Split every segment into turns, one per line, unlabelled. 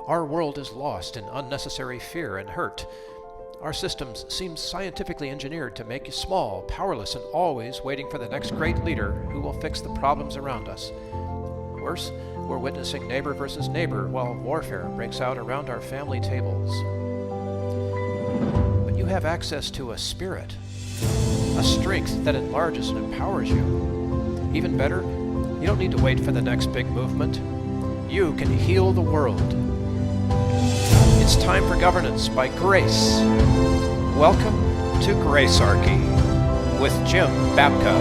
Our world is lost in unnecessary fear and hurt. Our systems seem scientifically engineered to make you small, powerless, and always waiting for the next great leader who will fix the problems around us. Worse, we're witnessing neighbor versus neighbor while warfare breaks out around our family tables. But you have access to a spirit, a strength that enlarges and empowers you. Even better, you don't need to wait for the next big movement. You can heal the world. It's time for governance by grace. Welcome to Gracearchy with Jim Babka.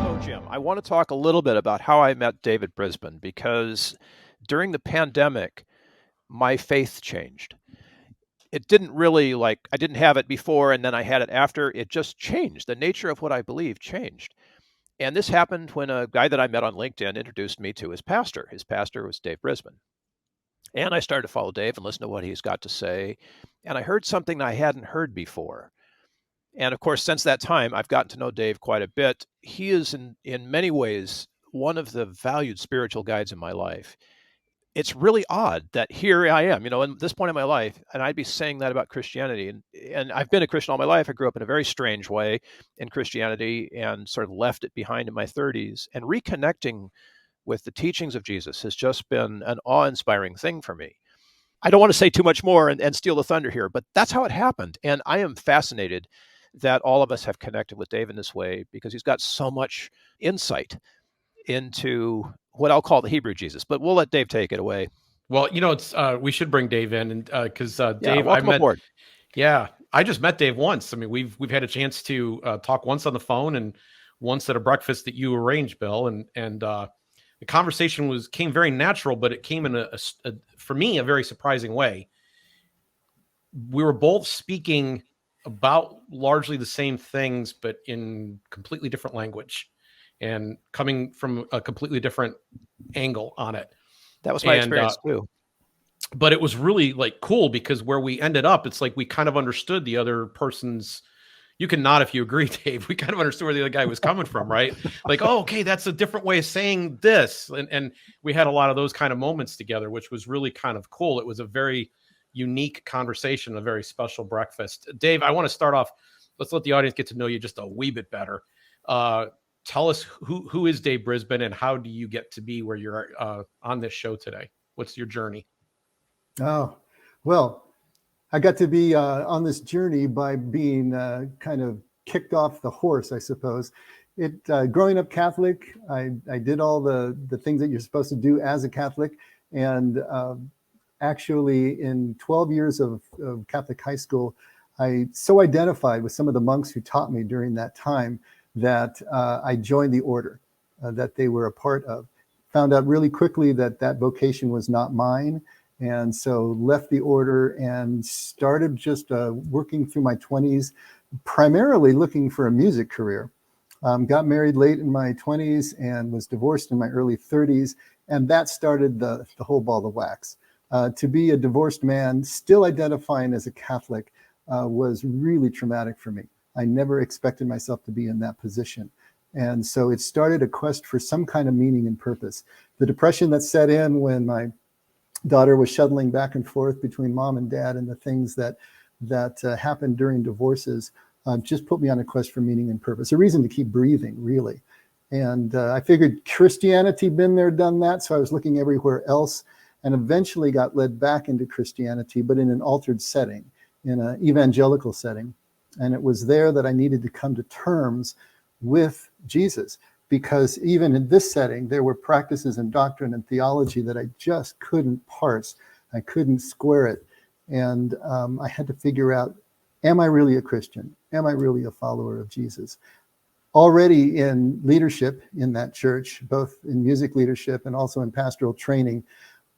So Jim, I want to talk a little bit about how I met David Brisbin, because during the pandemic, my faith changed. It didn't really I didn't have it before and then I had it after. It just changed. The nature of what I believe changed. And this happened when a guy that I met on LinkedIn introduced me to his pastor. His pastor was Dave Brisbin. And I started to follow Dave and listen to what he's got to say. And I heard something I hadn't heard before. And of course, since that time, I've gotten to know Dave quite a bit. He is in many ways one of the valued spiritual guides in my life. It's really odd that here I am, in this point in my life, and I'd be saying that about Christianity. And I've been a Christian all my life. I grew up in a very strange way in Christianity and sort of left it behind in my 30s. And reconnecting with the teachings of Jesus has just been an awe-inspiring thing for me. I don't want to say too much more and steal the thunder here, but that's how it happened. And I am fascinated that all of us have connected with Dave in this way because he's got so much insight into what I'll call the Hebrew Jesus. But we'll let Dave take it away.
Well, it's we should bring Dave in, and because Dave,
welcome aboard.
Yeah, I just met Dave once. I mean, we've had a chance to talk once on the phone and once at a breakfast that you arranged, Bill, and the conversation came very natural, but it came in for me a very surprising way. We were both speaking about largely the same things, but in completely different language and coming from a completely different angle on it.
That was my experience too.
But it was really cool because where we ended up, it's we kind of understood the other person's. You can nod if you agree, Dave. We kind of understood where the other guy was coming from, right? Oh, okay, that's a different way of saying this. And we had a lot of those kind of moments together, which was really kind of cool. It was a very unique conversation, a very special breakfast. Dave, I want to start off. Let's let the audience get to know you just a wee bit better. Tell us who is Dave Brisbin and how do you get to be where you're on this show today? What's your journey?
Oh, well, I got to be on this journey by being kind of kicked off the horse, I suppose. Growing up Catholic, I did all the things that you're supposed to do as a Catholic. And actually, in 12 years of Catholic high school, I so identified with some of the monks who taught me during that time that I joined the order that they were a part of. Found out really quickly that vocation was not mine. And so left the order and started just working through my 20s, primarily looking for a music career. Got married late in my 20s and was divorced in my early 30s. And that started the whole ball of wax. To be a divorced man, still identifying as a Catholic, was really traumatic for me. I never expected myself to be in that position. And so it started a quest for some kind of meaning and purpose. The depression that set in when my daughter was shuttling back and forth between mom and dad and the things that happened during divorces just put me on a quest for meaning and purpose, a reason to keep breathing, really. And I figured Christianity, been there, done that. So I was looking everywhere else and eventually got led back into Christianity, but in an altered setting, in an evangelical setting. And it was there that I needed to come to terms with Jesus. Because even in this setting, there were practices and doctrine and theology that I just couldn't parse. I couldn't square it. And I had to figure out, am I really a Christian? Am I really a follower of Jesus? Already in leadership in that church, both in music leadership and also in pastoral training,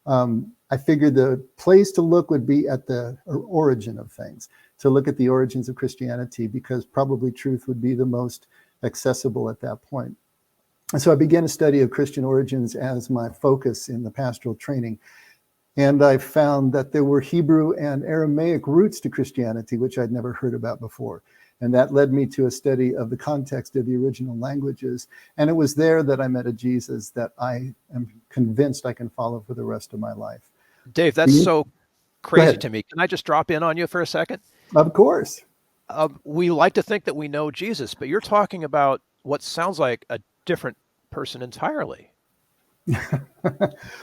I figured the place to look would be at the origin of things, to look at the origins of Christianity, because probably truth would be the most accessible at that point. And so I began a study of Christian origins as my focus in the pastoral training. And I found that there were Hebrew and Aramaic roots to Christianity, which I'd never heard about before. And that led me to a study of the context of the original languages. And it was there that I met a Jesus that I am convinced I can follow for the rest of my life.
Dave, that's so crazy to me. Can I just drop in on you for a second?
Of course.
We like to think that we know Jesus, but you're talking about what sounds like a different person entirely.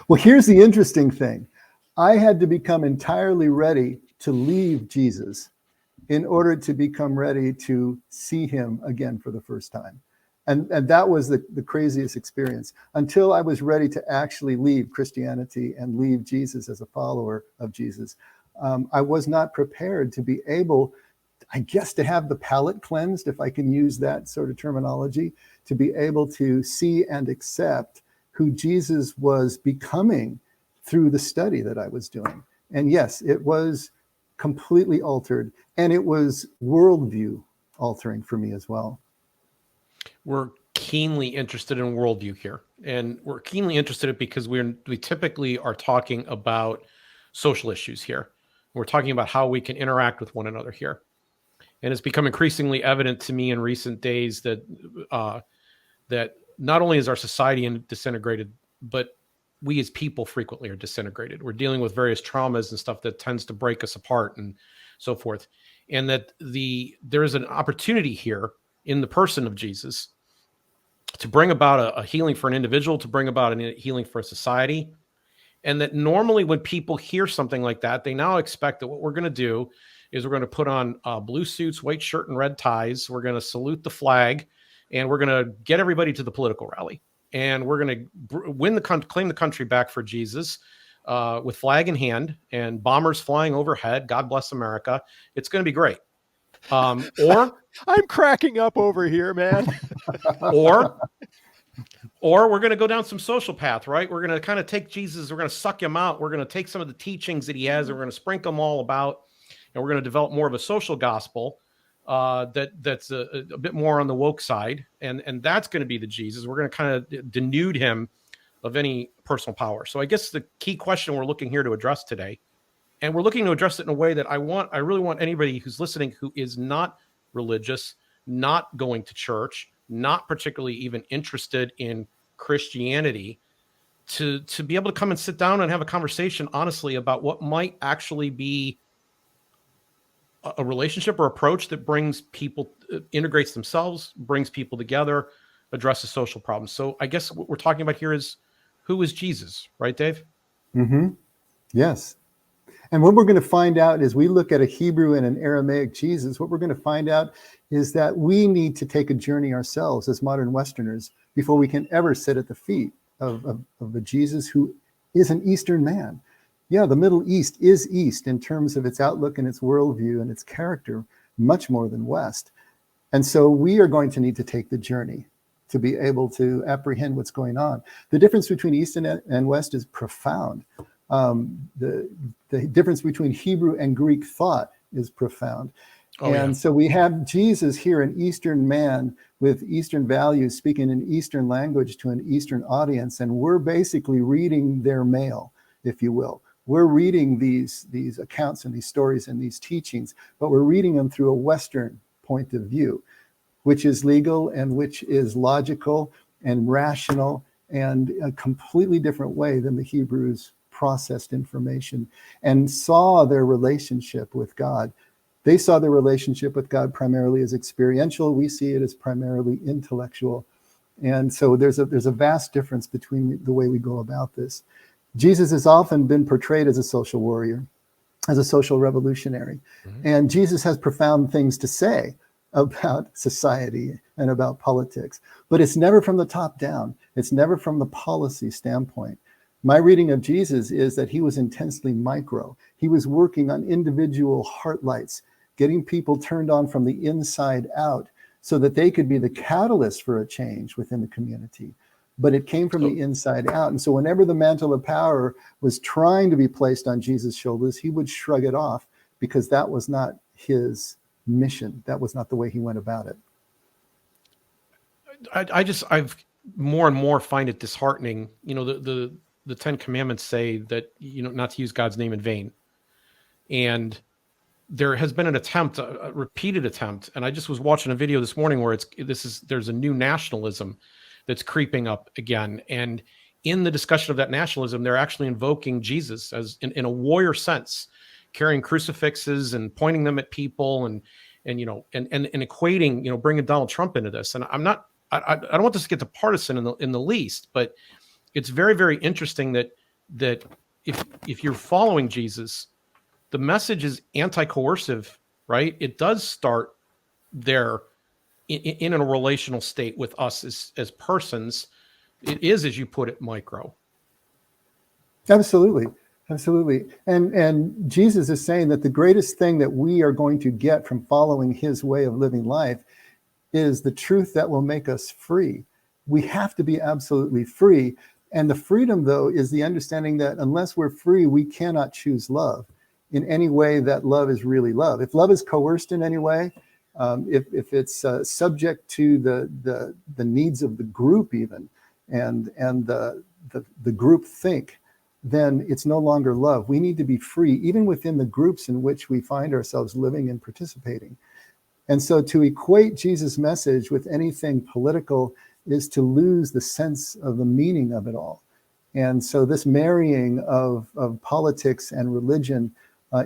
Well, here's the interesting thing. I had to become entirely ready to leave Jesus in order to become ready to see him again for the first time. And that was the craziest experience. Until I was ready to actually leave Christianity and leave Jesus as a follower of Jesus, I was not prepared to be able, I guess, to have the palate cleansed, if I can use that sort of terminology, to be able to see and accept who Jesus was becoming through the study that I was doing. And yes, it was completely altered, and it was worldview altering for me as well.
We're keenly interested in worldview here, and we're keenly interested in it because we typically are talking about social issues here. We're talking about how we can interact with one another here. And it's become increasingly evident to me in recent days that that not only is our society disintegrated, but we as people frequently are disintegrated. We're dealing with various traumas and stuff that tends to break us apart and so forth. And that there is an opportunity here in the person of Jesus to bring about a healing for an individual, to bring about a healing for a society. And that normally when people hear something like that, they now expect that what we're going to do is we're going to put on blue suits, white shirt, and red ties. We're going to salute the flag, and we're going to get everybody to the political rally. And we're going to claim the country back for Jesus with flag in hand and bombers flying overhead. God bless America. It's going to be great. Or
I'm cracking up over here, man.
or we're going to go down some social path, right? We're going to kind of take Jesus, we're going to suck him out. We're going to take some of the teachings that he has, and we're going to sprinkle them all about, and we're going to develop more of a social gospel that's a bit more on the woke side. And that's going to be the Jesus. We're going to kind of denude him of any personal power. So I guess the key question we're looking here to address today, and we're looking to address it in a way that I really want anybody who's listening who is not religious, not going to church, not particularly even interested in Christianity, to be able to come and sit down and have a conversation honestly about what might actually be a relationship or approach that brings people, integrates themselves, brings people together, addresses social problems. So I guess what we're talking about here is, who is Jesus, right, Dave?
Mm-hmm. Yes. And what we're going to find out is we look at a Hebrew and an Aramaic Jesus, what we're going to find out is that we need to take a journey ourselves as modern Westerners before we can ever sit at the feet of a Jesus who is an Eastern man. Yeah, the Middle East is East in terms of its outlook and its worldview and its character, much more than West. And so we are going to need to take the journey to be able to apprehend what's going on. The difference between East and West is profound. The difference between Hebrew and Greek thought is profound. So we have Jesus here, an Eastern man with Eastern values, speaking an Eastern language to an Eastern audience. And we're basically reading their mail, if you will. We're reading these accounts and these stories and these teachings, but we're reading them through a Western point of view, which is legal and which is logical and rational and a completely different way than the Hebrews processed information and saw their relationship with God. They saw their relationship with God primarily as experiential. We see it as primarily intellectual. And so there's a vast difference between the way we go about this. Jesus has often been portrayed as a social warrior, as a social revolutionary. Mm-hmm. And Jesus has profound things to say about society and about politics, but it's never from the top down. It's never from the policy standpoint. My reading of Jesus is that he was intensely micro. He was working on individual heart lights, getting people turned on from the inside out so that they could be the catalyst for a change within the community. But it came from the inside out. And so whenever the mantle of power was trying to be placed on Jesus' shoulders, he would shrug it off because that was not his mission. That was not the way he went about it.
I've more and more find it disheartening. You know, the 10 Commandments say that, you know, not to use God's name in vain. And there has been an attempt, a repeated attempt, and I just was watching a video this morning where there's a new nationalism that's creeping up again. And in the discussion of that nationalism, they're actually invoking Jesus as in a warrior sense, carrying crucifixes and pointing them at people and equating, bringing Donald Trump into this. And I don't want this to get to partisan in the least, but it's very, very interesting that if you're following Jesus, the message is anti-coercive, right? It does start there in a relational state with us as persons. It is, as you put it, micro.
Absolutely. Absolutely. And Jesus is saying that the greatest thing that we are going to get from following his way of living life is the truth that will make us free. We have to be absolutely free. And the freedom, though, is the understanding that unless we're free, we cannot choose love in any way that love is really love. If love is coerced in any way, if it's subject to the needs of the group even, and the group think, then it's no longer love. We need to be free, even within the groups in which we find ourselves living and participating. And so to equate Jesus' message with anything political is to lose the sense of the meaning of it all. And so this marrying of politics and religion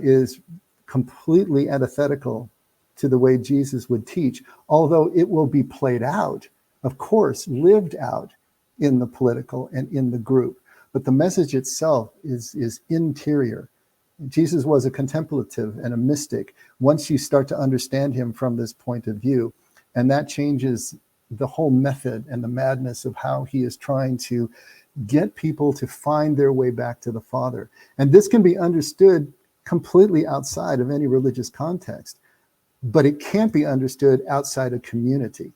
is completely antithetical to the way Jesus would teach, although it will be played out, of course, lived out in the political and in the group. But the message itself is interior. Jesus was a contemplative and a mystic once you start to understand him from this point of view. And that changes the whole method and the madness of how he is trying to get people to find their way back to the Father. And this can be understood completely outside of any religious context, but it can't be understood outside a community.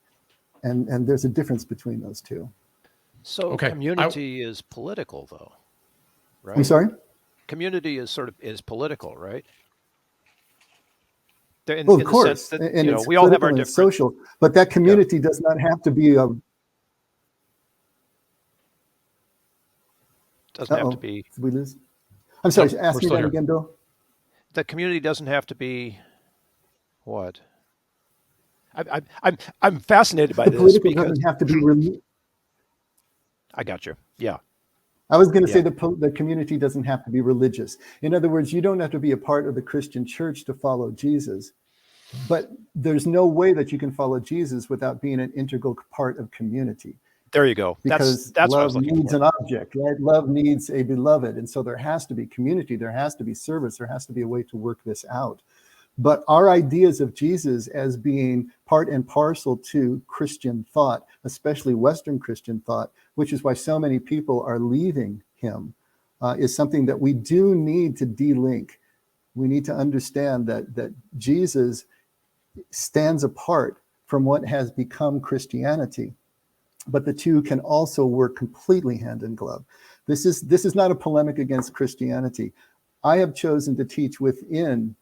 And there's a difference between those two.
So community is political, though, right?
I'm sorry?
Community is political, right?
Of course.
That,
and
we all have our different
social, but that community does not have to be
doesn't have to be.
Did we lose? I'm sorry,
Nope,
ask me that
here.
again, Bill.
The community doesn't have to be what? I'm fascinated by
The
this
political
because
doesn't have to be
I got you. Yeah.
I was going to say the community doesn't have to be religious. In other words, you don't have to be a part of the Christian church to follow Jesus, but there's no way that you can follow Jesus without being an integral part of community.
There you go.
Because
that's what I
love
was looking
needs
for.
an object, right? Love needs a beloved. And so there has to be community, there has to be service, there has to be a way to work this out. But our ideas of Jesus as being part and parcel to Christian thought, especially Western Christian thought, which is why so many people are leaving him, is something that we do need to de-link. We need to understand that Jesus stands apart from what has become Christianity, but the two can also work completely hand in glove. This is not a polemic against Christianity. I have chosen to teach within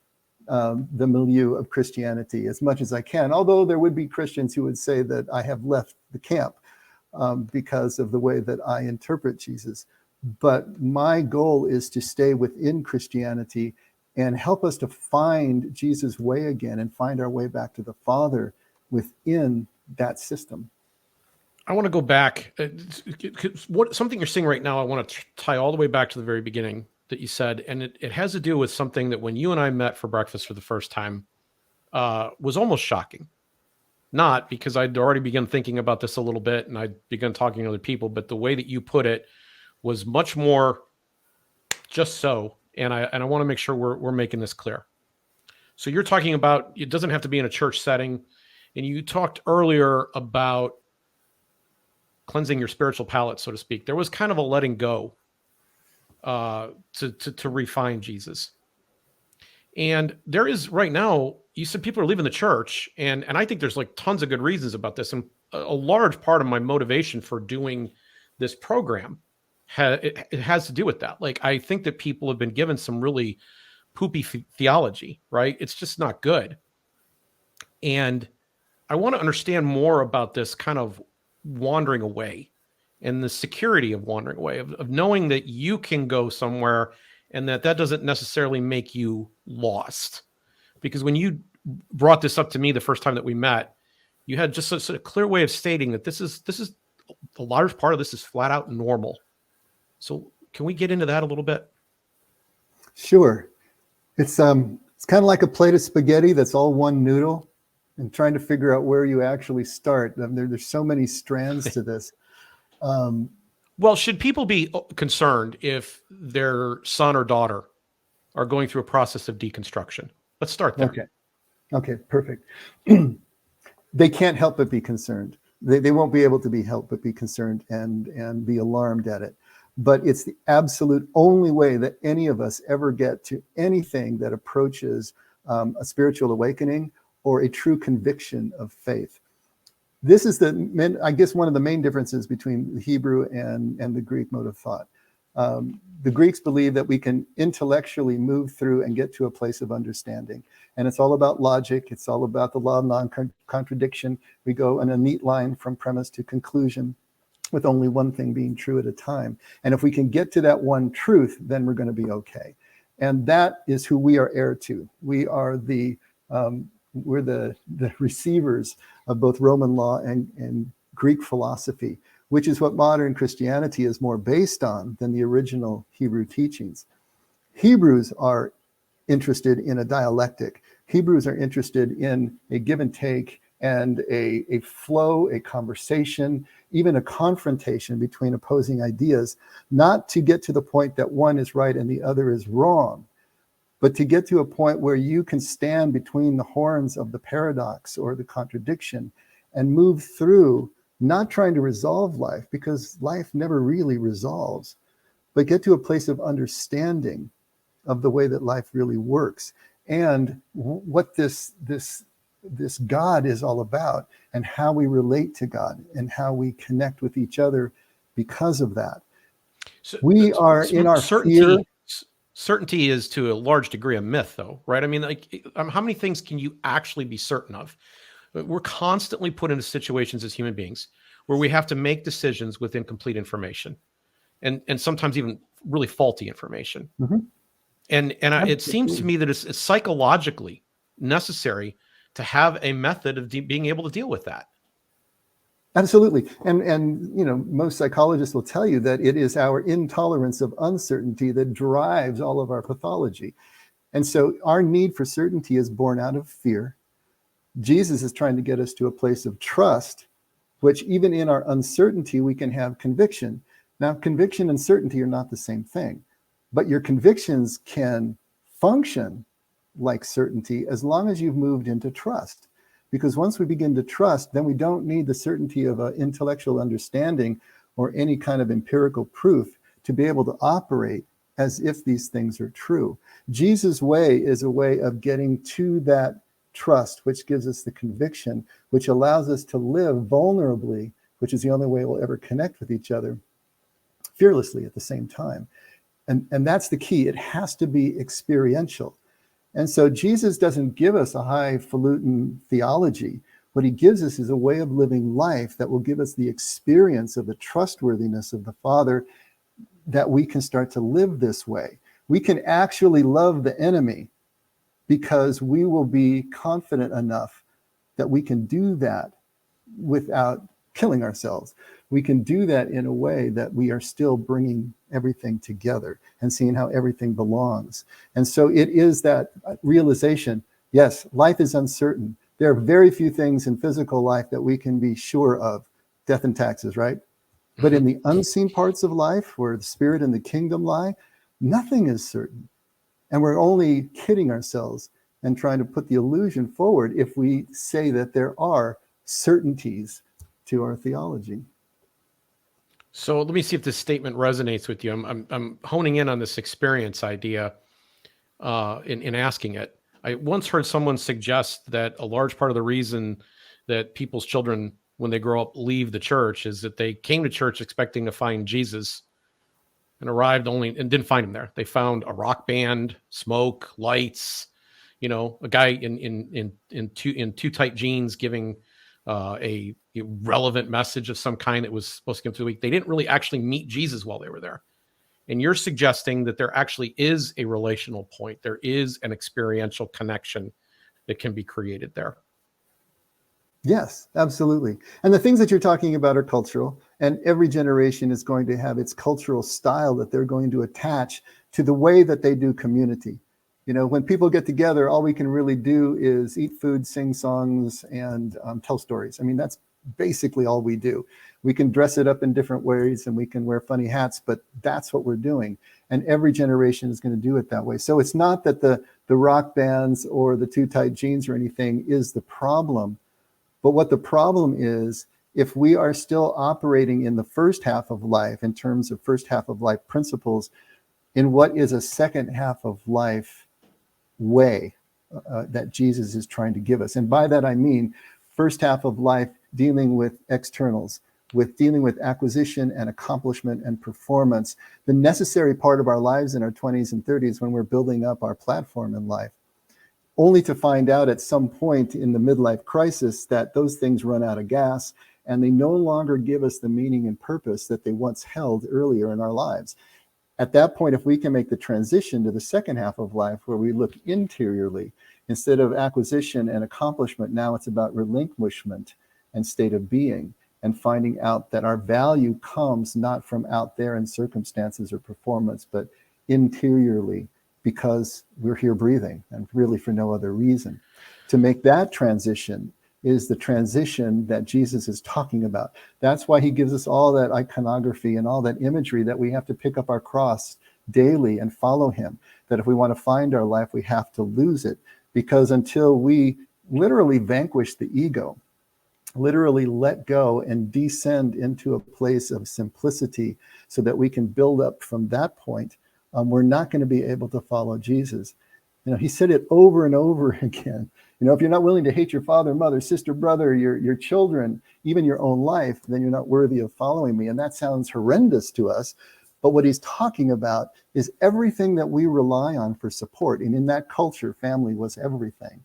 the milieu of Christianity as much as I can, although there would be Christians who would say that I have left the camp because of the way that I interpret Jesus. But my goal is to stay within Christianity and help us to find Jesus' way again and find our way back to the Father within that system.
I want to go back. Something you're saying right now, I want to tie all the way back to the very beginning that you said, and it has to do with something that when you and I met for breakfast for the first time was almost shocking. Not because I'd already begun thinking about this a little bit and I'd begun talking to other people, but the way that you put it was much more just so. And I want to make sure we're making this clear. So you're talking about, it doesn't have to be in a church setting. And you talked earlier about cleansing your spiritual palate, so to speak. There was kind of a letting go to refine Jesus. And there is right now, you said people are leaving the church, and I think there's like tons of good reasons about this. And a large part of my motivation for doing this program it has to do with that. Like, I think that people have been given some really poopy theology, right? It's just not good. And I want to understand more about this kind of wandering away and the security of wandering away, of knowing that you can go somewhere and that doesn't necessarily make you lost. because when you brought this up to me the first time that we met, you had just such a clear way of stating that this is a large part of this is flat out normal. So can we get into that a little bit?
Sure. It's kind of like a plate of spaghetti that's all one noodle, and trying to figure out where you actually start. There's so many strands to this.
Well, should people be concerned if their son or daughter are going through a process of deconstruction? Let's start there.
Okay, perfect. They can't help but be concerned. They won't be able to help but be concerned and be alarmed at it. But it's the absolute only way that any of us ever get to anything that approaches a spiritual awakening or a true conviction of faith. This is I guess one of the main differences between the Hebrew and the Greek mode of thought. The Greeks believe that we can intellectually move through and get to a place of understanding. And it's all about logic. It's all about the law of non-contradiction. We go in a neat line from premise to conclusion, with only one thing being true at a time. And if we can get to that one truth, then we're going to be okay. And that is who we are heir to. We are we're the receivers of both Roman law and Greek philosophy, which is what modern Christianity is more based on than the original Hebrew teachings. Hebrews are interested in a dialectic. Hebrews are interested in a give and take and a flow, a conversation, even a confrontation between opposing ideas, not to get to the point that one is right and the other is wrong, but to get to a point where you can stand between the horns of the paradox or the contradiction and move through, not trying to resolve life, because life never really resolves, but get to a place of understanding of the way that life really works and what this God is all about, and how we relate to God and how we connect with each other because of that. So we are in our fear.
Certainty is to a large degree a myth, though, right? I mean, like, how many things can you actually be certain of? We're constantly put into situations as human beings where we have to make decisions with incomplete information, and sometimes even really faulty information. Mm-hmm. And it seems to me that it's psychologically necessary to have a method of being able to deal with that.
Absolutely. And most psychologists will tell you that it is our intolerance of uncertainty that drives all of our pathology. And so our need for certainty is born out of fear. Jesus is trying to get us to a place of trust, which even in our uncertainty, we can have conviction. Now, conviction and certainty are not the same thing, but your convictions can function like certainty as long as you've moved into trust. Because once we begin to trust, then we don't need the certainty of an intellectual understanding or any kind of empirical proof to be able to operate as if these things are true. Jesus' way is a way of getting to that trust, which gives us the conviction, which allows us to live vulnerably, which is the only way we'll ever connect with each other, fearlessly at the same time. And that's the key. It has to be experiential. And so Jesus doesn't give us a highfalutin theology. What he gives us is a way of living life that will give us the experience of the trustworthiness of the Father, that we can start to live this way. We can actually love the enemy because we will be confident enough that we can do that without killing ourselves. We can do that in a way that we are still bringing everything together and seeing how everything belongs. And so it is that realization, yes, life is uncertain. There are very few things in physical life that we can be sure of, death and taxes, right? But in the unseen parts of life, where the spirit and the kingdom lie, nothing is certain. And we're only kidding ourselves and trying to put the illusion forward if we say that there are certainties to our theology.
So let me see if this statement resonates with you. I'm honing in on this experience idea in asking it. I once heard someone suggest that a large part of the reason that people's children, when they grow up, leave the church is that they came to church expecting to find Jesus and arrived and didn't find him there. They found a rock band, smoke, lights, a guy in too tight jeans giving a relevant message of some kind that was supposed to come through the week. They didn't really actually meet Jesus while they were there. And you're suggesting that there actually is a relational point. There is an experiential connection that can be created there.
Yes, absolutely. And the things that you're talking about are cultural, and every generation is going to have its cultural style that they're going to attach to the way that they do community. You know, when people get together, all we can really do is eat food, sing songs, and tell stories. I mean, that's basically all we do. We can dress it up in different ways and we can wear funny hats, but that's what we're doing. And every generation is going to do it that way. So it's not that the rock bands or the too tight jeans or anything is the problem. But what the problem is, if we are still operating in the first half of life, in terms of first half of life principles, in what is a second half of life way that Jesus is trying to give us. And by that, I mean, first half of life dealing with externals, with dealing with acquisition and accomplishment and performance, the necessary part of our lives in our 20s and 30s when we're building up our platform in life, only to find out at some point in the midlife crisis that those things run out of gas and they no longer give us the meaning and purpose that they once held earlier in our lives. At that point, if we can make the transition to the second half of life where we look interiorly, instead of acquisition and accomplishment, now it's about relinquishment and state of being, and finding out that our value comes not from out there in circumstances or performance, but interiorly, because we're here breathing and really for no other reason. To make that transition is the transition that Jesus is talking about. That's why he gives us all that iconography and all that imagery that we have to pick up our cross daily and follow him. That if we want to find our life, we have to lose it. Because until we literally vanquish the ego, literally let go and descend into a place of simplicity so that we can build up from that point, we're not going to be able to follow Jesus. You know, he said it over and over again. You know, if you're not willing to hate your father, mother, sister, brother, your children, even your own life, then you're not worthy of following me. And that sounds horrendous to us. But what he's talking about is everything that we rely on for support. And in that culture, family was everything.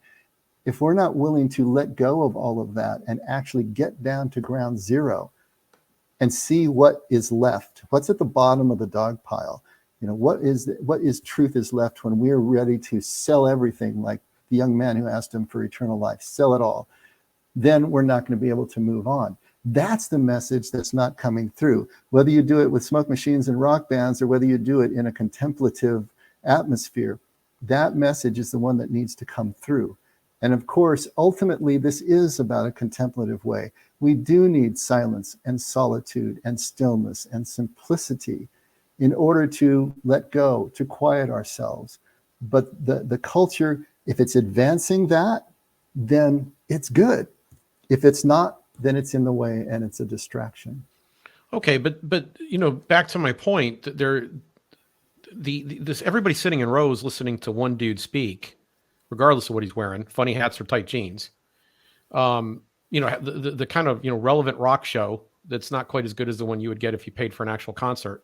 If we're not willing to let go of all of that and actually get down to ground zero and see what is left, what's at the bottom of the dog pile, you know, what is truth is left when we're ready to sell everything, like the young man who asked him for eternal life, sell it all, then we're not going to be able to move on. That's the message that's not coming through. Whether you do it with smoke machines and rock bands or whether you do it in a contemplative atmosphere, that message is the one that needs to come through. And of course, ultimately, this is about a contemplative way. We do need silence and solitude and stillness and simplicity in order to let go, to quiet ourselves. But the culture, if it's advancing that, then it's good. If it's not, then it's in the way and it's a distraction.
Okay, but you know, back to my point, this everybody sitting in rows listening to one dude speak, regardless of what he's wearing, funny hats or tight jeans. You know, the kind of, you know, relevant rock show that's not quite as good as the one you would get if you paid for an actual concert.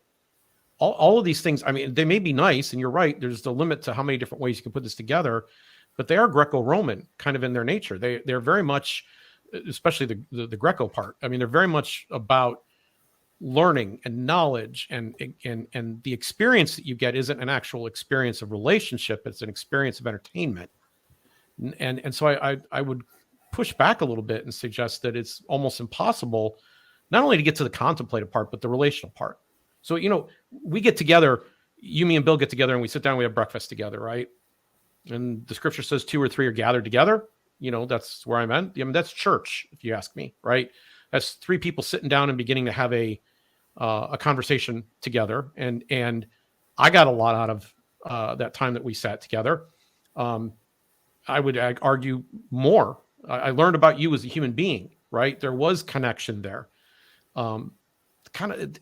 All of these things, I mean, they may be nice, and you're right, there's the limit to how many different ways you can put this together, but they are Greco-Roman kind of in their nature. They're very much, especially the Greco part, I mean, they're very much about learning and knowledge, and the experience that you get isn't an actual experience of relationship, it's an experience of entertainment. And so I would push back a little bit and suggest that it's almost impossible not only to get to the contemplative part, but the relational part. So, you know, we get together, you, me, and Bill get together and we sit down, we have breakfast together, right? And the scripture says 2 or 3 are gathered together. You know, that's where I'm at. I mean, that's church, if you ask me, right? That's 3 people sitting down and beginning to have a conversation together. And I got a lot out of that time that we sat together. I would argue more. I learned about you as a human being, right? There was connection there. Kind of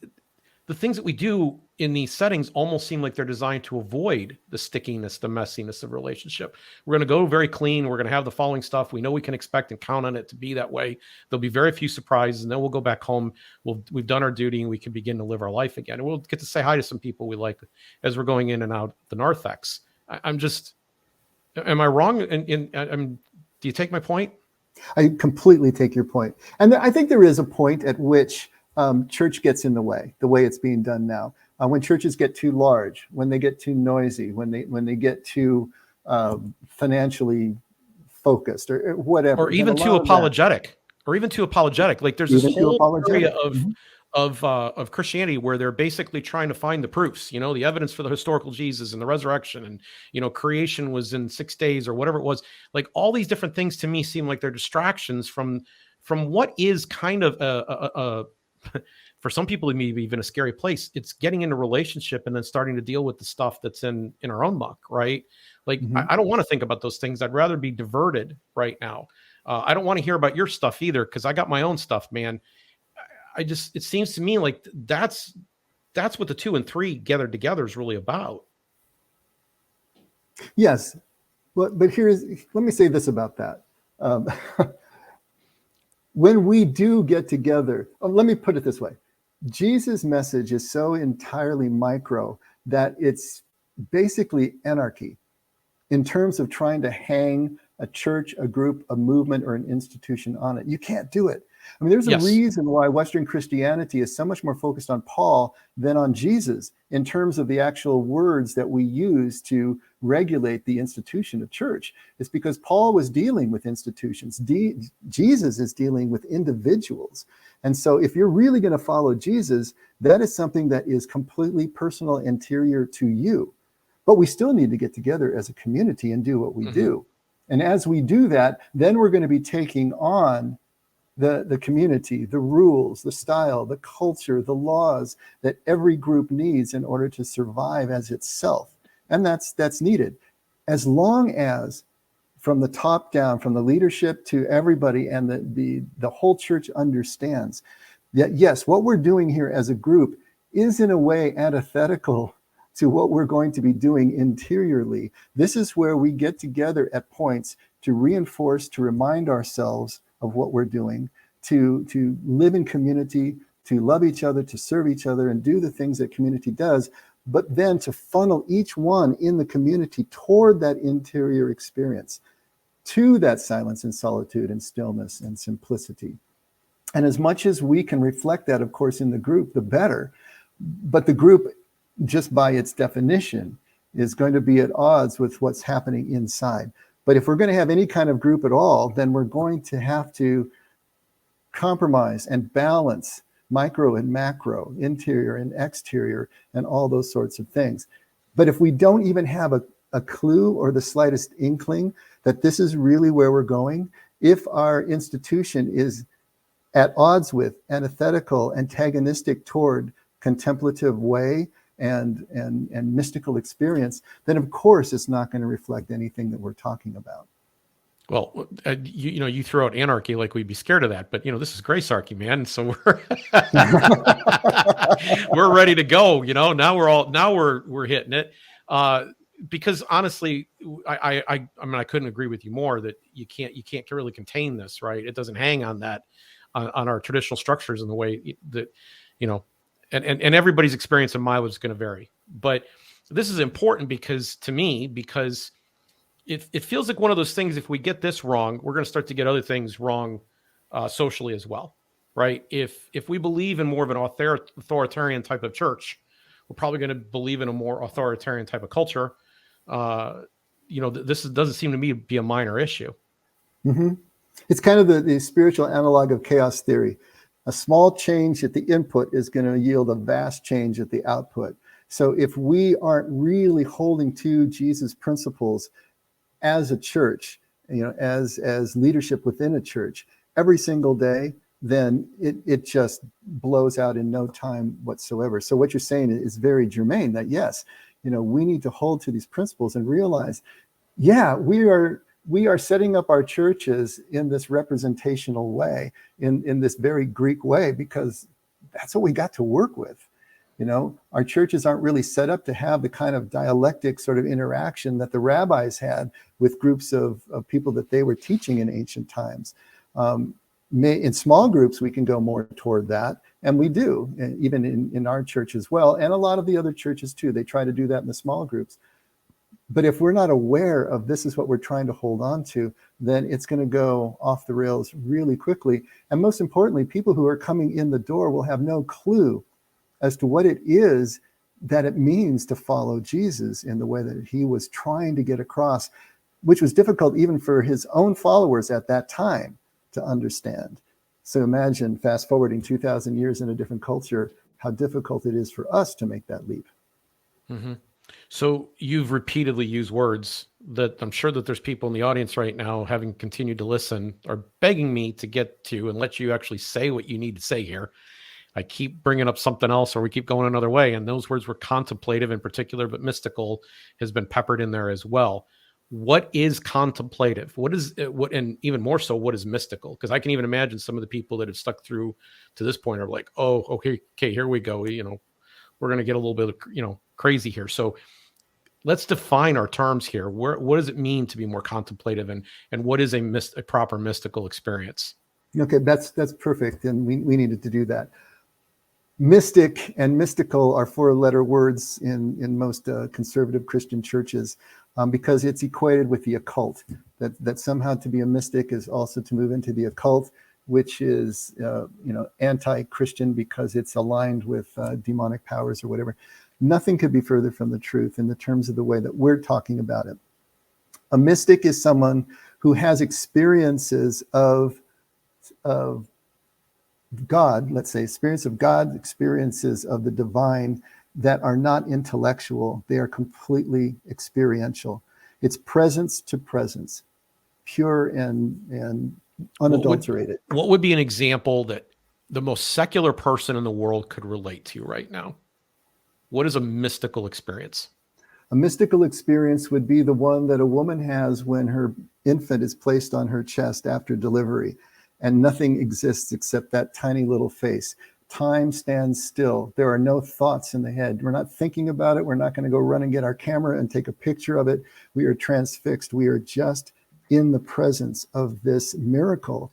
the things that we do in these settings almost seem like they're designed to avoid the stickiness, the messiness of relationship. We're going to go very clean. We're going to have the following stuff. We know we can expect and count on it to be that way. There'll be very few surprises, and then we'll go back home. We've done our duty, and we can begin to live our life again. And we'll get to say hi to some people we like as we're going in and out the narthex. I'm just, am I wrong? Do you take my point?
I completely take your point. And I think there is a point at which church gets in the way it's being done now. When churches get too large, when they get too noisy, when they get too financially focused or whatever.
Or even too apologetic. Like there's this whole area of Christianity where they're basically trying to find the proofs, the evidence for the historical Jesus and the resurrection, and creation was in 6 days or whatever it was. Like all these different things to me seem like they're distractions from what is kind of a for some people, maybe even a scary place. It's getting into relationship and then starting to deal with the stuff that's in our own muck, right? Like, I don't want to think about those things. I'd rather be diverted right now. I don't want to hear about your stuff either, because I got my own stuff, man. It seems to me like that's what the 2 and 3 gathered together is really about.
Yes. But let me say this about that. When we do get together, let me put it this way. Jesus' message is so entirely micro that it's basically anarchy in terms of trying to hang a church, a group, a movement, or an institution on it. You can't do it. I mean, there's a reason why Western Christianity is so much more focused on Paul than on Jesus in terms of the actual words that we use to regulate the institution of church. It's because Paul was dealing with institutions. Jesus is dealing with individuals. And so if you're really going to follow Jesus, that is something that is completely personal, interior to you. But we still need to get together as a community and do what we do. And as we do that, then we're going to be taking on the community, the rules, the style, the culture, the laws that every group needs in order to survive as itself. And that's needed. As long as from the top down, from the leadership to everybody, and the whole church understands that, yes, what we're doing here as a group is in a way antithetical to what we're going to be doing interiorly. This is where we get together at points to reinforce, to remind ourselves of what we're doing, to live in community, to love each other, to serve each other, and do the things that community does, but then to funnel each one in the community toward that interior experience, to that silence and solitude and stillness and simplicity. And as much as we can reflect that, of course, in the group, the better. But the group, just by its definition, is going to be at odds with what's happening inside. But if we're going to have any kind of group at all, then we're going to have to compromise and balance micro and macro, interior and exterior, and all those sorts of things. But if we don't even have a clue or the slightest inkling that this is really where we're going, if our institution is at odds with, antithetical, antagonistic toward contemplative way and mystical experience, then of course it's not going to reflect anything that we're talking about.
Well, you throw out anarchy like we'd be scared of that, but this is Gracearchy, man. So we're ready to go. Now we're hitting it. Because honestly, I mean, I couldn't agree with you more that you can't really contain this, right? It doesn't hang on that, on our traditional structures in the way that, and everybody's experience in my life is going to vary. But this is important because it feels like one of those things. If we get this wrong, we're going to start to get other things wrong socially as well, right? If we believe in more of an authoritarian type of church, we're probably going to believe in a more authoritarian type of culture. This doesn't seem to me to be a minor issue. Mm-hmm.
It's kind of the spiritual analog of chaos theory. A small change at the input is going to yield a vast change at the output. So if we aren't really holding to Jesus' principles as a church, as leadership within a church every single day, then it just blows out in no time whatsoever. So what you're saying is very germane, that yes, we need to hold to these principles and realize, we are setting up our churches in this representational way, in this very Greek way, because that's what we got to work with. Our churches aren't really set up to have the kind of dialectic sort of interaction that the rabbis had with groups of people that they were teaching in ancient times. In small groups, we can go more toward that, and we do, even in our church as well, and a lot of the other churches too. They try to do that in the small groups. But if we're not aware of this is what we're trying to hold on to, then it's going to go off the rails really quickly. And most importantly, people who are coming in the door will have no clue as to what it is that it means to follow Jesus in the way that he was trying to get across, which was difficult even for his own followers at that time to understand. So imagine fast forwarding 2,000 years in a different culture, how difficult it is for us to make that leap.
Mm-hmm. So you've repeatedly used words that I'm sure that there's people in the audience right now, having continued to listen, are begging me to get to and let you actually say what you need to say here. I keep bringing up something else, or we keep going another way. And those words were contemplative in particular, but mystical has been peppered in there as well. What is contemplative? What is what, and even more so, what is mystical? Because I can even imagine some of the people that have stuck through to this point are like, oh, okay, here we go. We're going to get a little bit of, crazy here. So let's define our terms here. What does it mean to be more contemplative, and what is a proper mystical experience?
Okay, that's perfect. And we needed to do that. Mystic and mystical are four-letter words in most conservative Christian churches, because it's equated with the occult. That somehow to be a mystic is also to move into the occult, which is anti-Christian because it's aligned with demonic powers or whatever. Nothing could be further from the truth in the terms of the way that we're talking about it. A mystic is someone who has experiences of God, let's say, experience of God, experiences of the divine that are not intellectual. They are completely experiential. It's presence to presence, pure and unadulterated.
What would be an example that the most secular person in the world could relate to right now? What is a mystical experience?
A mystical experience would be the one that a woman has when her infant is placed on her chest after delivery, and nothing exists except that tiny little face. Time stands still. There are no thoughts in the head. We're not thinking about it. We're not going to go run and get our camera and take a picture of it. We are transfixed. We are just in the presence of this miracle,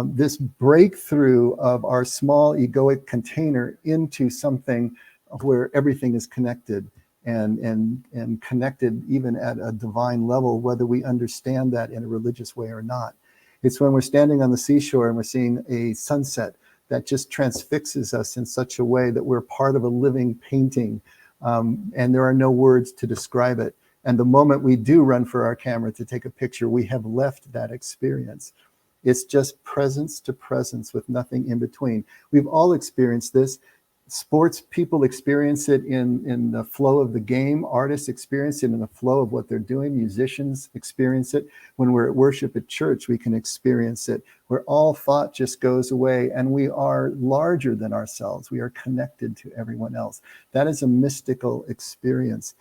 this breakthrough of our small egoic container into something where everything is connected and connected even at a divine level, whether we understand that in a religious way or not. It's when we're standing on the seashore and we're seeing a sunset that just transfixes us in such a way that we're part of a living painting, and there are no words to describe it. And the moment we do run for our camera to take a picture, we have left that experience. It's just presence to presence with nothing in between. We've all experienced this. Sports people experience it in the flow of the game. Artists experience it in the flow of what they're doing. Musicians experience it. When we're at worship at church, we can experience it, where all thought just goes away and we are larger than ourselves. We are connected to everyone else. That is a mystical experience.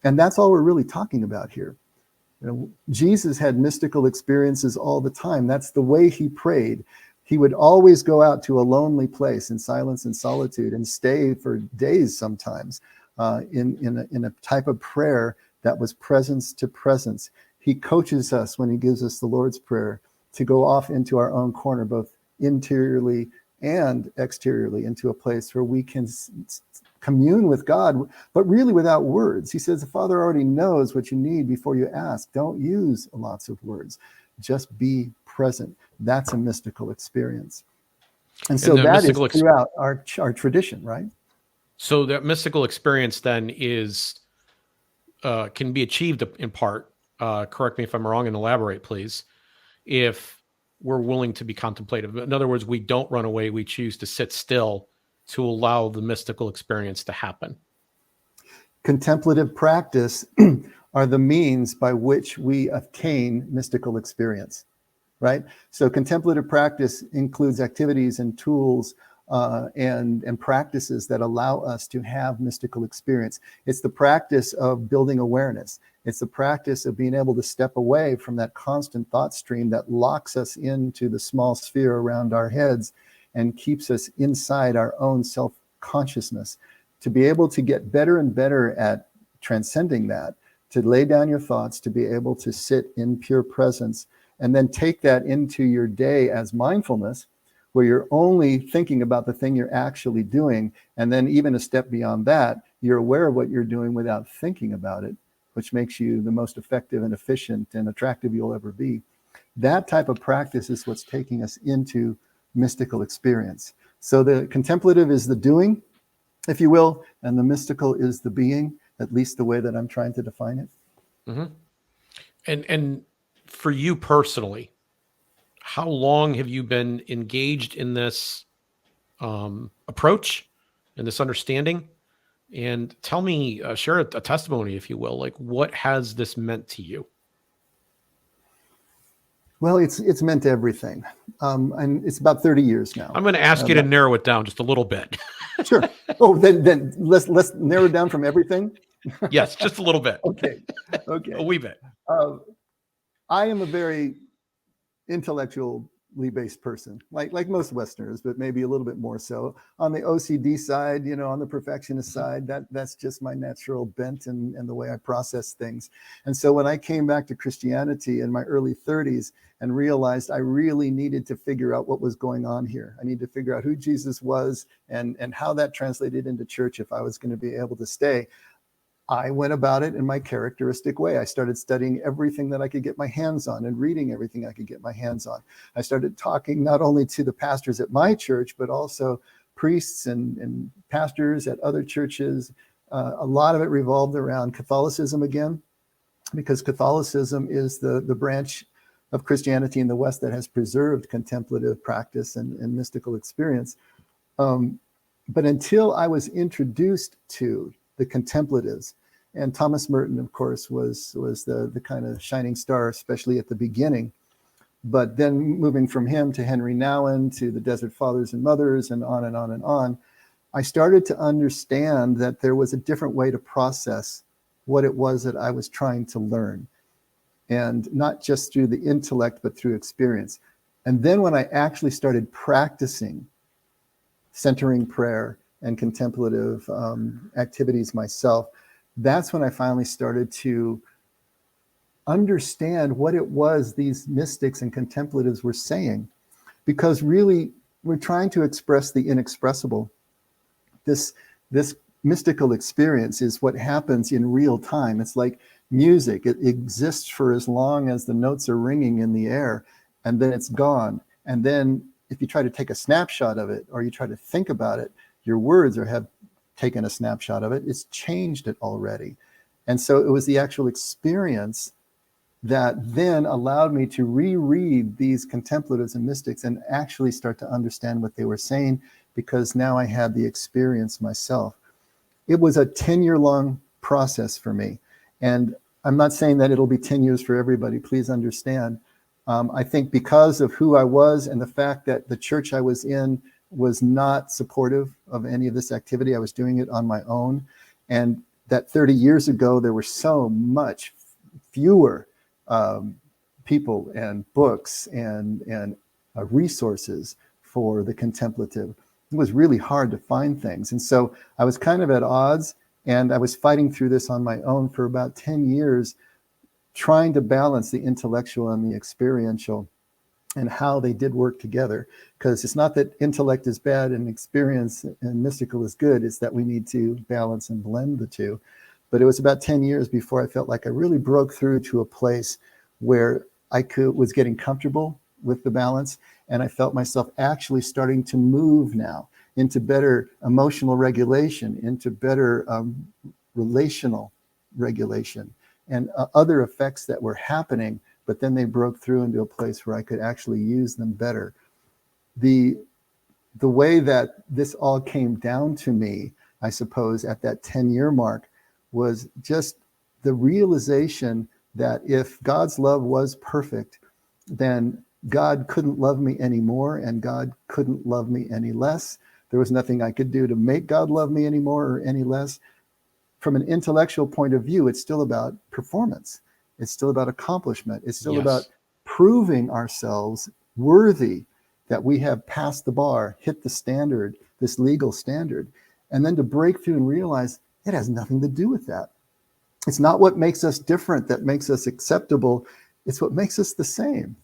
And that's all we're really talking about here. Jesus had mystical experiences all the time. That's the way he prayed. He would always go out to a lonely place in silence and solitude and stay for days sometimes in a type of prayer that was presence to presence. He coaches us when he gives us the Lord's Prayer to go off into our own corner, both interiorly and exteriorly, into a place where we can commune with God, but really without words. He says the Father already knows what you need before you ask. Don't use lots of words. Just be present. That's a mystical experience. And so that is throughout our tradition, right?
So that mystical experience then is can be achieved in part, correct me if I'm wrong and elaborate, please, if we're willing to be contemplative. In other words, we don't run away. We choose to sit still to allow the mystical experience to happen.
Contemplative practice are the means by which we attain mystical experience, right? So contemplative practice includes activities and tools and practices that allow us to have mystical experience. It's the practice of building awareness. It's the practice of being able to step away from that constant thought stream that locks us into the small sphere around our heads and keeps us inside our own self-consciousness. To be able to get better and better at transcending that, to lay down your thoughts, to be able to sit in pure presence, and then take that into your day as mindfulness, where you're only thinking about the thing you're actually doing. And then even a step beyond that, you're aware of what you're doing without thinking about it, which makes you the most effective and efficient and attractive you'll ever be. That type of practice is what's taking us into mystical experience. So the contemplative is the doing, if you will, and the mystical is the being, at least the way that I'm trying to define it.
Mm-hmm. And for you personally, how long have you been engaged in this approach and this understanding? And tell me, share a testimony, if you will. Like, what has this meant to you?
Well, it's meant everything, and it's about 30 years now.
I'm going to ask you to narrow it down just a little bit.
Sure. Oh, then let's narrow it down from everything.
Yes, just a little bit.
Okay.
A wee bit.
I am a very intellectually based person, like most Westerners, but maybe a little bit more so. On the OCD side, on the perfectionist side, that's just my natural bent and the way I process things. And so when I came back to Christianity in my early 30s and realized I really needed to figure out what was going on here, I needed to figure out who Jesus was and how that translated into church if I was going to be able to stay, I went about it in my characteristic way. I started studying everything that I could get my hands on and reading everything I could get my hands on. I started talking not only to the pastors at my church, but also priests and pastors at other churches. A lot of it revolved around Catholicism again, because Catholicism is the branch of Christianity in the West that has preserved contemplative practice and mystical experience. But until I was introduced to the contemplatives, and Thomas Merton, of course, was the kind of shining star, especially at the beginning. But then moving from him to Henry Nouwen to the Desert Fathers and Mothers and on and on and on, I started to understand that there was a different way to process what it was that I was trying to learn. And not just through the intellect, but through experience. And then when I actually started practicing centering prayer and contemplative activities myself, that's when I finally started to understand what it was these mystics and contemplatives were saying. Because really, we're trying to express the inexpressible. This mystical experience is what happens in real time. It's like music. It exists for as long as the notes are ringing in the air, and then it's gone. And then if you try to take a snapshot of it, or you try to think about it, your words have taken a snapshot of it. It's changed it already. And so it was the actual experience that then allowed me to reread these contemplatives and mystics and actually start to understand what they were saying, because now I had the experience myself. It was a 10-year-long process for me. And I'm not saying that it'll be 10 years for everybody, please understand. I think because of who I was and the fact that the church I was in was not supportive of any of this activity, I was doing it on my own. And that 30 years ago, there were so much fewer people and books and resources for the contemplative. It was really hard to find things. And so I was kind of at odds, and I was fighting through this on my own for about 10 years, trying to balance the intellectual and the experiential and how they did work together. Because it's not that intellect is bad and experience and mystical is good, it's that we need to balance and blend the two. But it was about 10 years before I felt like I really broke through to a place where I was getting comfortable with the balance, and I felt myself actually starting to move now into better emotional regulation, into better relational regulation, and other effects that were happening, but then they broke through into a place where I could actually use them better. The way that this all came down to me, I suppose, at that 10-year mark, was just the realization that if God's love was perfect, then God couldn't love me anymore, and God couldn't love me any less. There was nothing I could do to make God love me anymore or any less. From an intellectual point of view, it's still about performance. It's still about accomplishment. It's still about proving ourselves worthy, that we have passed the bar, hit the standard, this legal standard. And then to break through and realize it has nothing to do with that. It's not what makes us different that makes us acceptable. It's what makes us the same.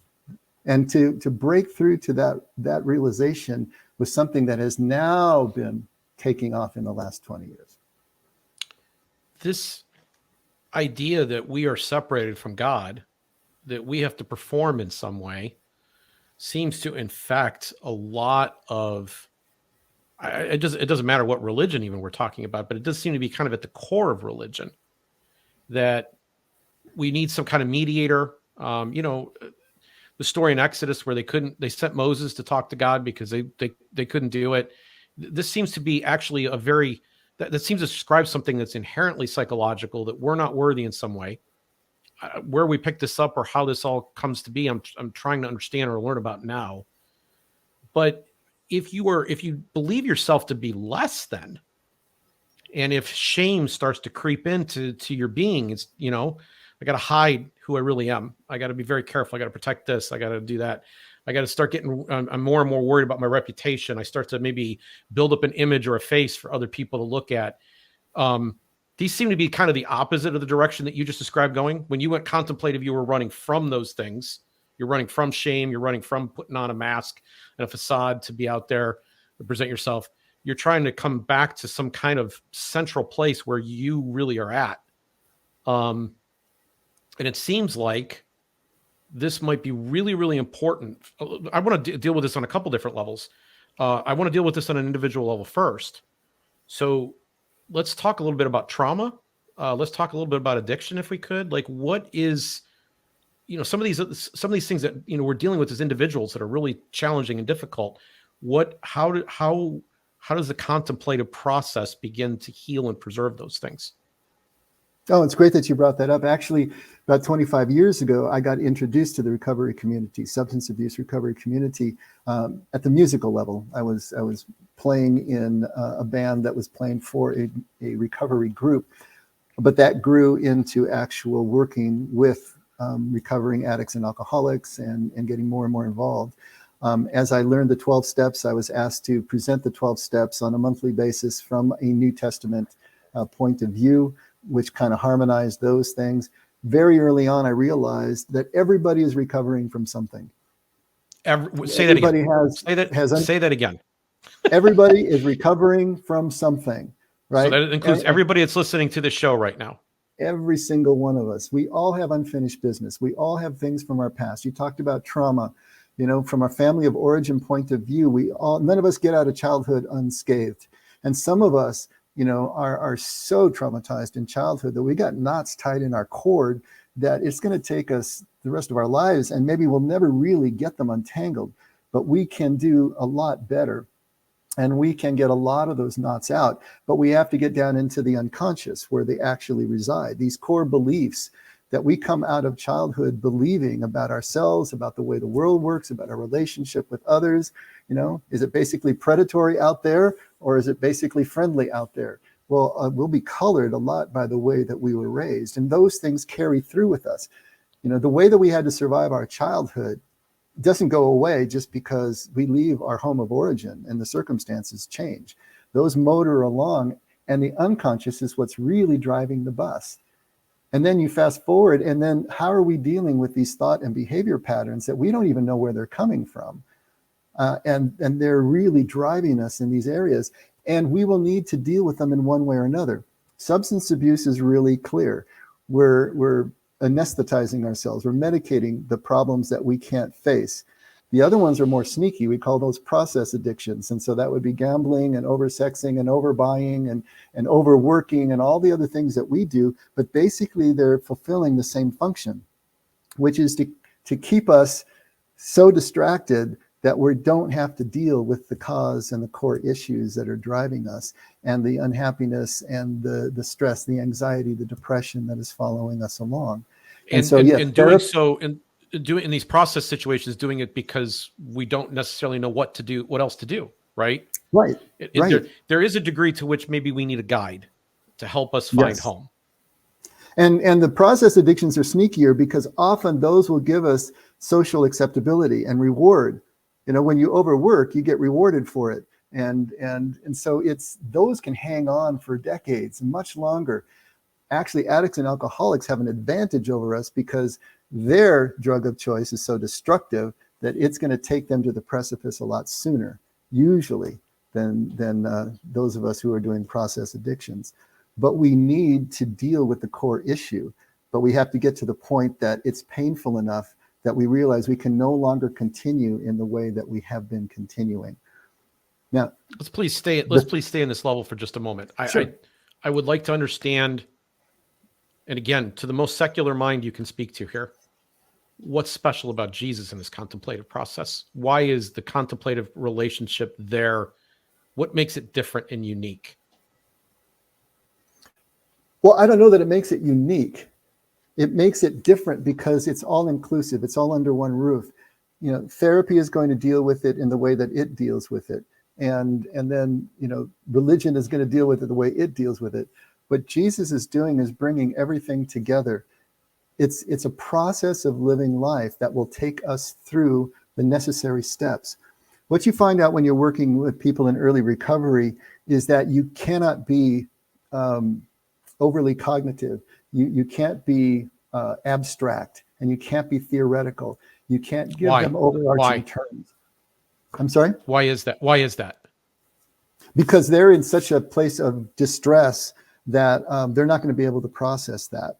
And to break through to that realization was something that has now been taking off in the last 20 years.
This idea that we are separated from God, that we have to perform in some way, seems to infect a lot of, it doesn't matter what religion even we're talking about, but it does seem to be kind of at the core of religion, that we need some kind of mediator. The story in Exodus where they sent Moses to talk to God because they couldn't do it. This seems to be actually that seems to describe something that's inherently psychological, that we're not worthy in some way. Where we pick this up or how this all comes to be, I'm trying to understand or learn about now. But if you believe yourself to be less than, and if shame starts to creep into your being, it's, I got to hide who I really am. I got to be very careful. I got to protect this. I got to do that. I got to start I'm more and more worried about my reputation. I start to maybe build up an image or a face for other people to look at. These seem to be kind of the opposite of the direction that you just described going. When you went contemplative, you were running from those things. You're running from shame. You're running from putting on a mask and a facade to be out there to present yourself. You're trying to come back to some kind of central place where you really are at. And it seems like this might be really, really important. I want to deal with this on a couple different levels. I want to deal with this on an individual level first. So let's talk a little bit about trauma. Let's talk a little bit about addiction, if we could. Like, what is, some of these things that we're dealing with as individuals that are really challenging and difficult. How does the contemplative process begin to heal and preserve those things?
Oh, it's great that you brought that up. Actually, about 25 years ago, I got introduced to the recovery community, substance abuse recovery community, at the musical level. I was playing in a band that was playing for a recovery group, but that grew into actual working with recovering addicts and alcoholics and getting more and more involved. As I learned the 12 steps, I was asked to present the 12 steps on a monthly basis from a New Testament point of view, which kind of harmonized those things. Very early on, I realized that everybody is recovering from something.
Say that again.
Everybody is recovering from something, right?
So that includes everybody that's listening to the show right now.
Every single one of us. We all have unfinished business. We all have things from our past. You talked about trauma. From our family of origin point of view, none of us get out of childhood unscathed. And some of us, are so traumatized in childhood that we got knots tied in our cord that it's going to take us the rest of our lives, and maybe we'll never really get them untangled, but we can do a lot better. And we can get a lot of those knots out, but we have to get down into the unconscious where they actually reside. These core beliefs that we come out of childhood believing about ourselves, about the way the world works, about our relationship with others. Is it basically predatory out there, or is it basically friendly out there? Well, we'll be colored a lot by the way that we were raised, and those things carry through with us. The way that we had to survive our childhood doesn't go away just because we leave our home of origin and the circumstances change. Those motor along, and the unconscious is what's really driving the bus. And then you fast forward, and then how are we dealing with these thought and behavior patterns that we don't even know where they're coming from? And they're really driving us in these areas, and we will need to deal with them in one way or another. Substance abuse is really clear. We're anesthetizing ourselves. We're medicating the problems that we can't face. The other ones are more sneaky. We call those process addictions. And so that would be gambling and oversexing and overbuying and overworking and all the other things that we do. But basically, they're fulfilling the same function, which is to keep us so distracted that we don't have to deal with the cause and the core issues that are driving us, and the unhappiness and the stress, the anxiety, the depression that is following us along. And so, yes,
doing in these process situations, doing it because we don't necessarily know what else to do, right?
Right.
There is a degree to which maybe we need a guide to help us find home.
And the process addictions are sneakier because often those will give us social acceptability and reward. When you overwork, you get rewarded for it. And so those can hang on for decades, much longer. Actually, addicts and alcoholics have an advantage over us because their drug of choice is so destructive that it's going to take them to the precipice a lot sooner, usually, than those of us who are doing process addictions. But we need to deal with the core issue. But we have to get to the point that it's painful enough that we realize we can no longer continue in the way that we have been continuing. Now,
let's please stay in this level for just a moment.
Sure.
I would like to understand, and again, to the most secular mind you can speak to here, what's special about Jesus in this contemplative process? Why is the contemplative relationship there? What makes it different and unique?
Well, I don't know that it makes it unique. It makes it different because it's all inclusive. It's all under one roof. Therapy is going to deal with it in the way that it deals with it. And then, religion is going to deal with it the way it deals with it. What Jesus is doing is bringing everything together. It's a process of living life that will take us through the necessary steps. What you find out when you're working with people in early recovery is that you cannot be overly cognitive. You can't be abstract, and you can't be theoretical. You can't give them overarching terms. I'm sorry?
Why is that?
Because they're in such a place of distress that they're not going to be able to process that.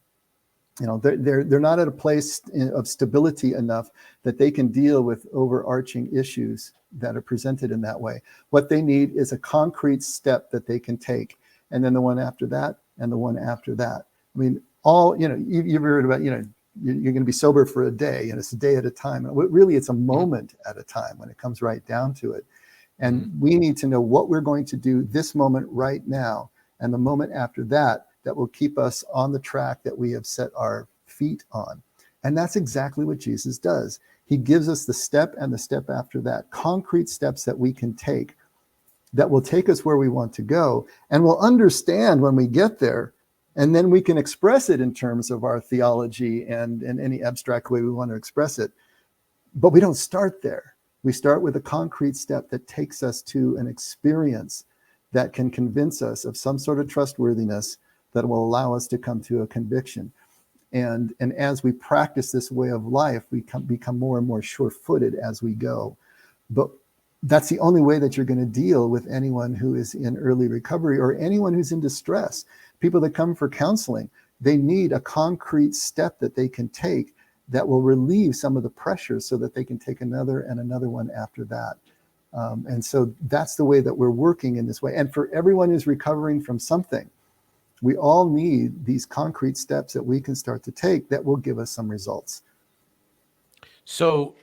They're not at a place of stability enough that they can deal with overarching issues that are presented in that way. What they need is a concrete step that they can take, and then the one after that, and the one after that. I mean, you've heard about, you're going to be sober for a day, and it's a day at a time. Really, it's a moment at a time when it comes right down to it. And we need to know what we're going to do this moment right now, and the moment after that, that will keep us on the track that we have set our feet on. And that's exactly what Jesus does. He gives us the step and the step after that, concrete steps that we can take that will take us where we want to go, and we'll understand when we get there. And then we can express it in terms of our theology and any abstract way we want to express it. But we don't start there. We start with a concrete step that takes us to an experience that can convince us of some sort of trustworthiness that will allow us to come to a conviction. And as we practice this way of life, we become more and more sure-footed as we go. But that's the only way that you're going to deal with anyone who is in early recovery or anyone who's in distress. People that come for counseling, they need a concrete step that they can take that will relieve some of the pressure so that they can take another and another one after that. And so that's the way that we're working in this way. And for everyone who's recovering from something, we all need these concrete steps that we can start to take that will give us some results.
So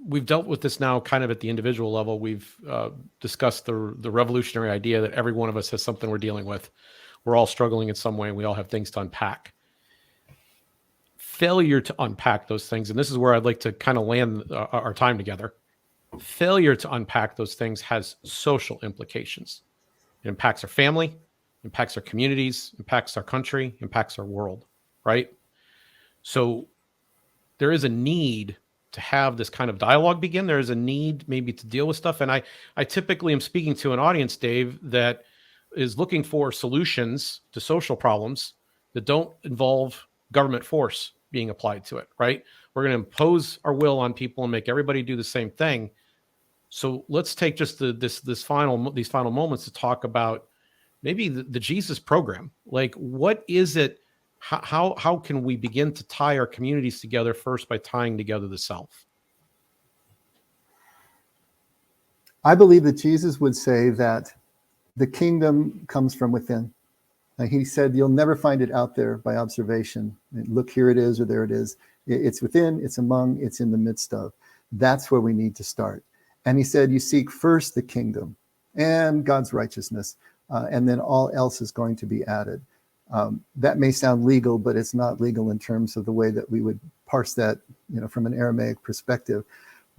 we've dealt with this now kind of at the individual level. We've discussed the revolutionary idea that every one of us has something we're dealing with. We're all struggling in some way, and we all have things to unpack. Failure to unpack those things, and this is where I'd like to kind of land our time together. Failure to unpack those things has social implications. It impacts our family, impacts our communities, impacts our country, impacts our world, right? So there is a need to have this kind of dialogue begin. There is a need maybe to deal with stuff. And I typically am speaking to an audience, Dave, that is looking for solutions to social problems that don't involve government force being applied to it, right? We're going to impose our will on people and make everybody do the same thing. So let's take just these final moments to talk about maybe the Jesus program. Like, what is it? How can we begin to tie our communities together first by tying together the self?
I believe that Jesus would say that the kingdom comes from within. He said, you'll never find it out there by observation. Look, here it is, or there it is. It's within, it's among, it's in the midst of. That's where we need to start. And he said, you seek first the kingdom and God's righteousness, and then all else is going to be added. That may sound legal, but it's not legal in terms of the way that we would parse that, from an Aramaic perspective.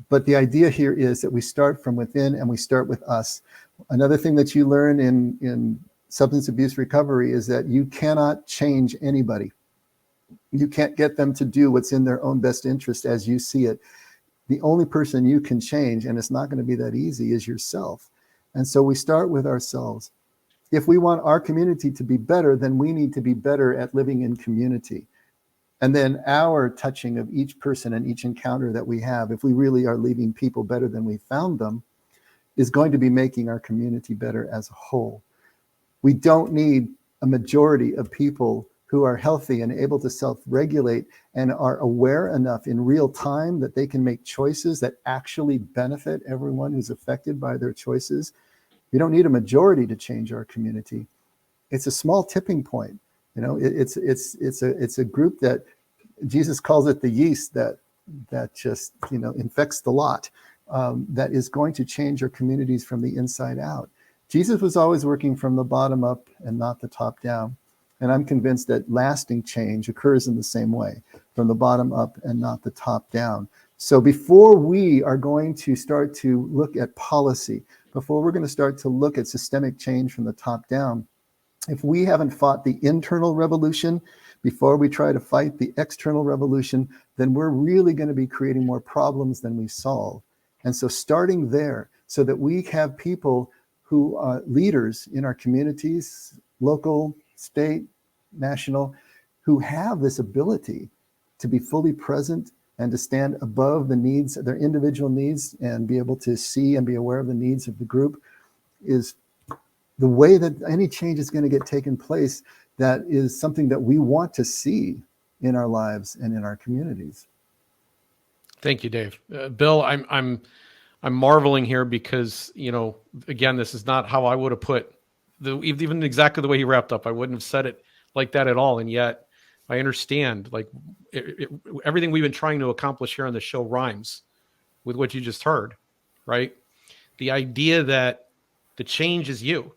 But the idea here is that we start from within and we start with us. Another thing that you learn in substance abuse recovery is that you cannot change anybody. You can't get them to do what's in their own best interest as you see it. The only person you can change, and it's not going to be that easy, is yourself. And so we start with ourselves. If we want our community to be better, then we need to be better at living in community. And then our touching of each person and each encounter that we have, if we really are leaving people better than we found them, is going to be making our community better as a whole. We don't need a majority of people who are healthy and able to self-regulate and are aware enough in real time that they can make choices that actually benefit everyone who's affected by their choices. We don't need a majority to change our community. It's a small tipping point. You know, it's a group that Jesus calls it the yeast that just, you know, infects the lot, that is going to change our communities from the inside out. Jesus was always working from the bottom up and not the top down. And I'm convinced that lasting change occurs in the same way, from the bottom up and not the top down. So before we are going to start to look at policy, before we're going to start to look at systemic change from the top down, if we haven't fought the internal revolution before we try to fight the external revolution, then we're really going to be creating more problems than we solve. And so starting there, so that we have people who are leaders in our communities, local, state, national, who have this ability to be fully present and to stand above the needs, their individual needs, and be able to see and be aware of the needs of the group, is the way that any change is going to get taken place. That is something that we want to see in our lives and in our communities.
Thank you, Dave. Bill, I'm marveling here because, you know, again, this is not how I would have put even exactly the way he wrapped up. I wouldn't have said it like that at all. And yet I understand, like, everything we've been trying to accomplish here on the show rhymes with what you just heard, right? The idea that the change is you.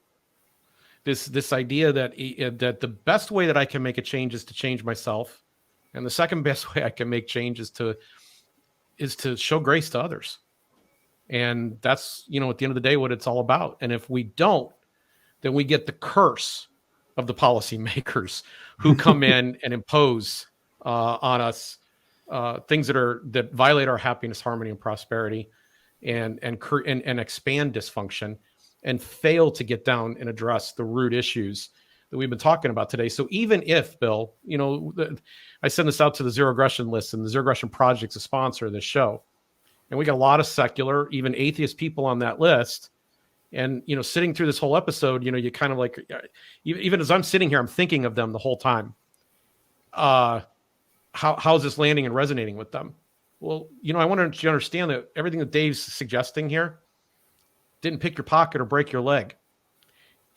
This idea that the best way that I can make a change is to change myself, and the second best way I can make change is to show grace to others. And that's, you know, at the end of the day, what it's all about. And if we don't, then we get the curse of the policymakers who come in and impose on us things that violate our happiness, harmony, and prosperity, and expand dysfunction, and fail to get down and address the root issues that we've been talking about today. So even if, Bill, you know, I send this out to the Zero Aggression list, and the Zero Aggression Project's a sponsor of this show, and we got a lot of secular, even atheist people on that list. And, you know, sitting through this whole episode, you know, you kind of like, even as I'm sitting here, I'm thinking of them the whole time. How's this landing and resonating with them? Well, you know, I want you to understand that everything that Dave's suggesting here didn't pick your pocket or break your leg.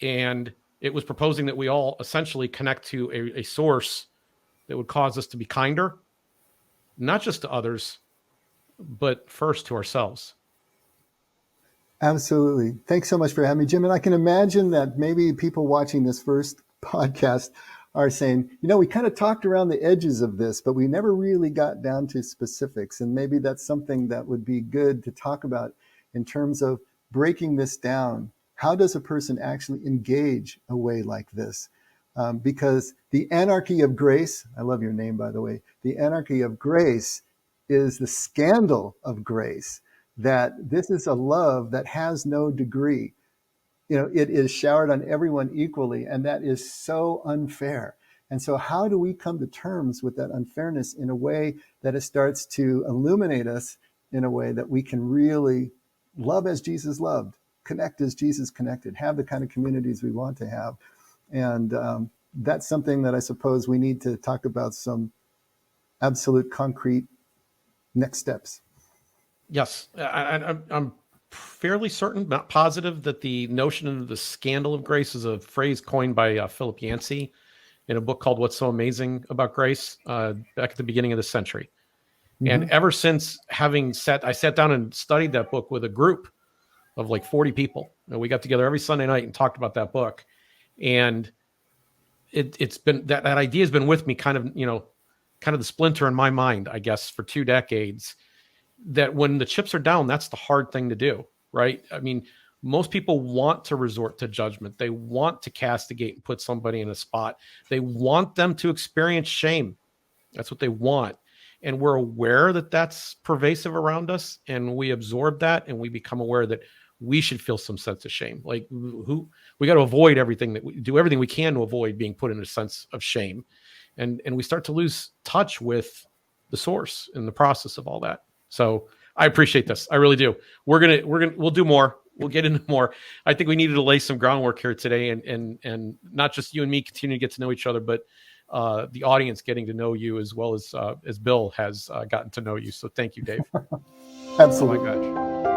And it was proposing that we all essentially connect to a source that would cause us to be kinder, not just to others, but first to ourselves.
Absolutely. Thanks so much for having me, Jim. And I can imagine that maybe people watching this first podcast are saying, you know, we kind of talked around the edges of this, but we never really got down to specifics. And maybe that's something that would be good to talk about in terms of breaking this down. How does a person actually engage a way like this? Because the anarchy of grace, I love your name, by the way, the anarchy of grace is the scandal of grace, that this is a love that has no degree. You know, it is showered on everyone equally, and that is so unfair. And so how do we come to terms with that unfairness in a way that it starts to illuminate us in a way that we can really love as Jesus loved, connect as Jesus connected, have the kind of communities we want to have? And that's something that I suppose we need to talk about, some absolute concrete next steps.
Yes, I'm fairly certain, not positive, that the notion of the scandal of grace is a phrase coined by Philip Yancey in a book called What's So Amazing About Grace back at the beginning of the century. Mm-hmm. And ever since I sat down and studied that book with a group of like 40 people. And we got together every Sunday night and talked about that book. And it's been, that idea has been with me kind of the splinter in my mind, I guess, for 2 decades, that when the chips are down, that's the hard thing to do, right? I mean, most people want to resort to judgment. They want to castigate and put somebody in a spot. They want them to experience shame. That's what they want. And we're aware that that's pervasive around us, and we absorb that, and we become aware that we should feel some sense of shame. Like, we got to avoid everything, that we do everything we can to avoid being put in a sense of shame. And we start to lose touch with the source in the process of all that. So I appreciate this. I really do. We'll do more. We'll get into more. I think we needed to lay some groundwork here today, and not just you and me continue to get to know each other, but the audience getting to know you as well as Bill has gotten to know you. So thank you, Dave.
Absolutely.
Oh my gosh.